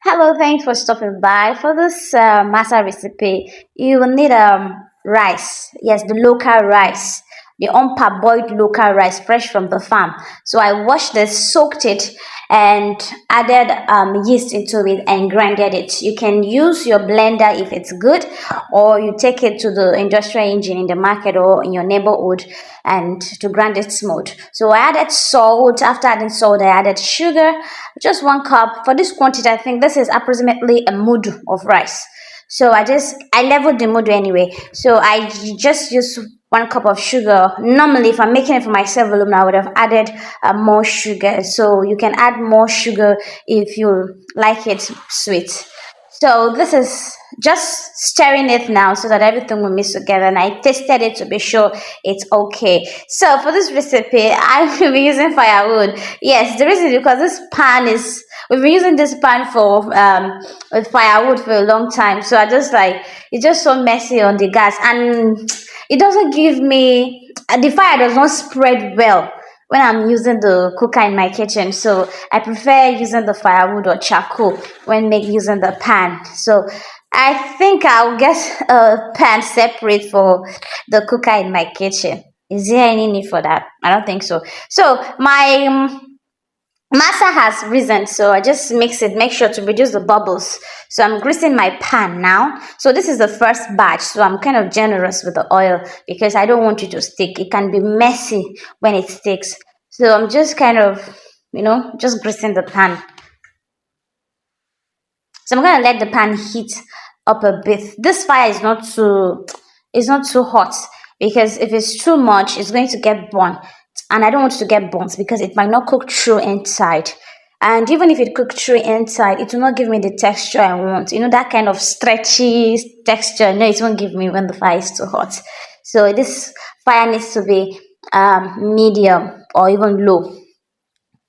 Hello, thanks for stopping by. For this masa recipe, you will need rice. Yes, the local rice, the unparboiled local rice, fresh from the farm. So I washed this, soaked it, and added yeast into it and grinded it. You can use your blender if it's good, or you take it to the industrial engine in the market or in your neighborhood and to grind it smooth. So I added salt. After adding salt, I added sugar, just 1 cup. For this quantity, I think this is approximately a mud of rice. So I leveled the mud anyway. So I just use 1 cup of sugar. Normally, if I'm making it for myself alone, I would have added more sugar. So you can add more sugar if you like it sweet. So this is just stirring it now so that everything will mix together. And I tasted it to be sure it's okay. So for this recipe, I will be using firewood. Yes, the reason is because we've been using this pan for with firewood for a long time. So I just like it's just so messy on the gas, and it doesn't give me the fire does not spread well when I'm using the cooker in my kitchen. So I prefer using the firewood or charcoal when using the pan. So I think I'll get a pan separate for the cooker in my kitchen. Is there any need for that? I don't think so. So my masa has risen, so I just mix it, make sure to reduce the bubbles. So I'm greasing my pan now. So this is the first batch, so I'm kind of generous with the oil because I don't want it to stick. It can be messy when it sticks. So I'm just kind of, just greasing the pan. So I'm gonna let the pan heat up a bit. This fire is not too hot, because if it's too much, it's going to get burnt. And I don't want it to get burnt because it might not cook through inside. And even if it cooked through inside, it will not give me the texture I want. That kind of stretchy texture. No, it won't give me when the fire is too hot. So this fire needs to be medium or even low.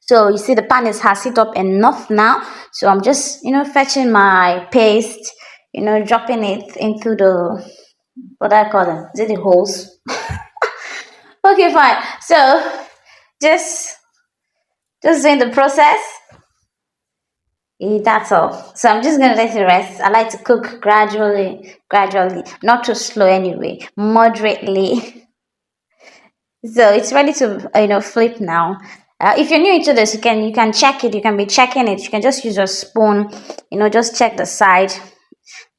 So you see the pan has heat up enough now. So I'm just, fetching my paste, dropping it into what do I call them? Is it the holes? Okay, fine. So just, just doing the process. That's all. So I'm just gonna let it rest. I like to cook gradually, not too slow anyway, moderately. So it's ready to flip now. If you're new into this, you can check it. You can be checking it. You can just use your spoon. Just check the side,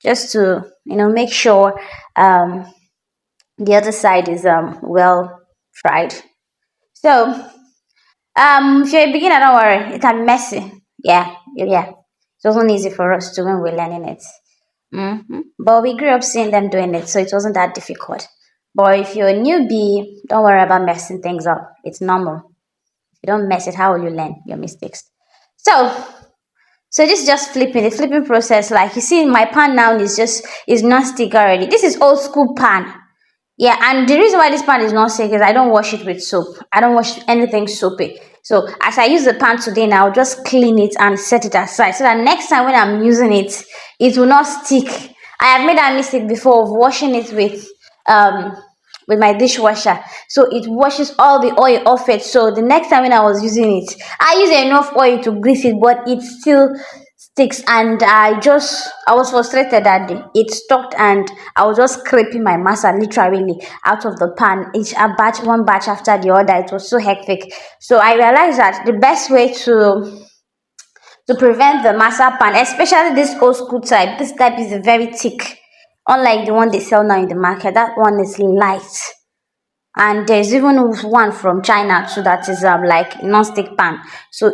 just to make sure the other side is well fried. So if you're a beginner, don't worry. It can be messy. Yeah. It wasn't easy for us to when we're learning it. But we grew up seeing them doing it, so it wasn't that difficult. But if you're a newbie, don't worry about messing things up. It's normal. If you don't mess it, how will you learn your mistakes? So, so this is just flipping the flipping process. Like you see, my pan now is non-stick already. This is old school pan. Yeah, and the reason why this pan is not stick is I don't wash it with soap. I don't wash anything soapy. So as I use the pan today now, I'll just clean it and set it aside so that next time when I'm using it, it will not stick. I have made that mistake before of washing it with my dishwasher, so it washes all the oil off it. So the next time when I was using it, I used enough oil to grease it, but it still sticks. And I was frustrated that day. It stuck, and I was just scraping my masa literally out of the pan, one batch after the other. It was so hectic. So I realized that the best way to prevent the masa pan, especially this old school type, this type is very thick, unlike the one they sell now in the market. That one is light. And there's even one from China too that is like non-stick pan. So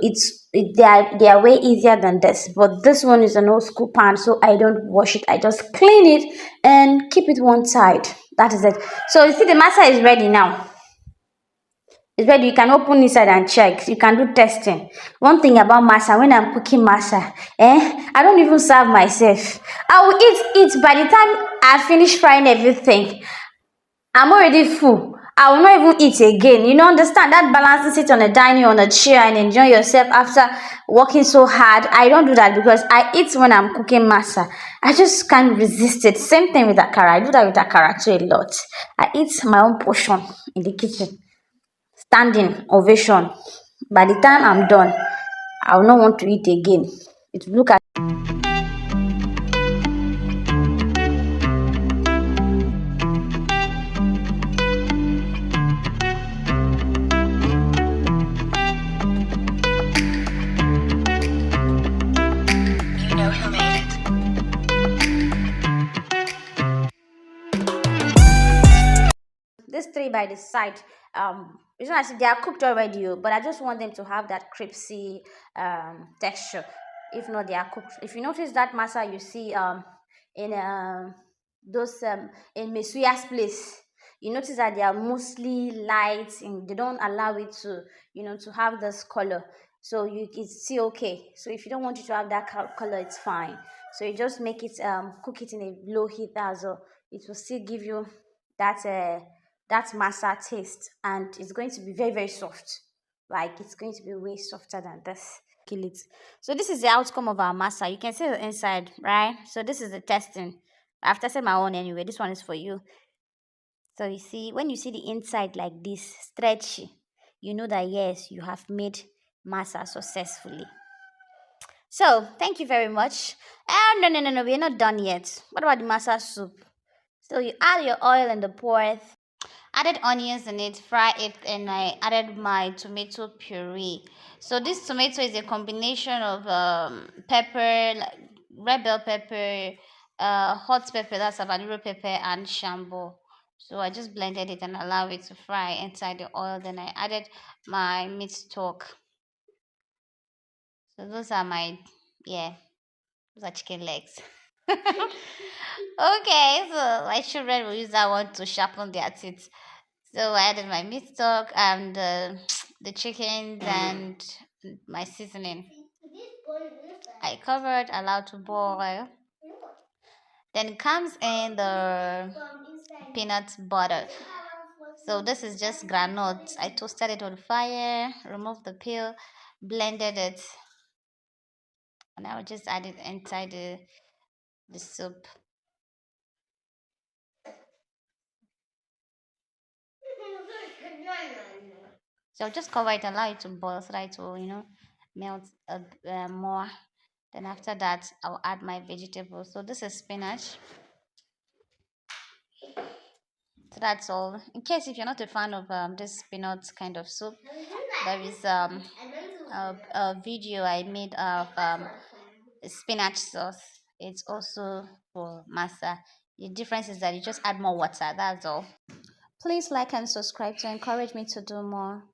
they are way easier than this. But this one is an old school pan, so I don't wash it. I just clean it and keep it one side. That is it. So you see the masa is ready now. It's ready. You can open inside and check. You can do testing. One thing about masa, when I'm cooking masa, I don't even serve myself. I will eat. By the time I finish frying everything, I'm already full. I will not even eat again. Understand that balancing sit on a dining on a chair and enjoy yourself after working so hard. I don't do that because I eat when I'm cooking masa. I just can't resist it. Same thing with akara. I do that with akara too a lot. I eat my own portion in the kitchen. Standing ovation. By the time I'm done, I will not want to eat again. It will look at These three by the side, it's not as if they are cooked already, oh, but I just want them to have that crispy texture. If not, they are cooked. If you notice that masa you see in those in Mesuya's place, you notice that they are mostly light and they don't allow it to, to have this color. So you it's still okay. So if you don't want it to have that color, it's fine. So you just make it cook it in a low heat as well. It will still give you that that masa taste, and it's going to be very very soft. Like it's going to be way softer than this. Kill it. So this is the outcome of our masa. You can see the inside, right? So this is the testing. I've tested my own anyway. This one is for you. So you see, when you see the inside like this, stretchy, you know that yes, you have made masa successfully. So thank you very much. No, no, no, no, we're not done yet. What about the masa soup? So you add your oil in the pot, added onions in it, fry it, and I added my tomato puree. So this tomato is a combination of pepper, like red bell pepper, hot pepper, that's habanero pepper, and shambo. So I just blended it and allow it to fry inside the oil. Then I added my meat stock. So those are my, yeah, those are chicken legs. Okay, so my children will use that one to sharpen their teeth. So I added my meat stock and the chickens and my seasoning. I covered, allowed to boil. Then it comes in the peanut butter. So this is just granite. I toasted it on fire, removed the peel, blended it, and I will just add it inside the soup. So just cover it, allow it to boil so that it will, melt more. Then after that, I'll add my vegetables. So this is spinach. So that's all. In case if you're not a fan of this peanut kind of soup, there is a video I made of spinach sauce. It's also for masa. The difference is that you just add more water. That's all. Please like and subscribe to encourage me to do more.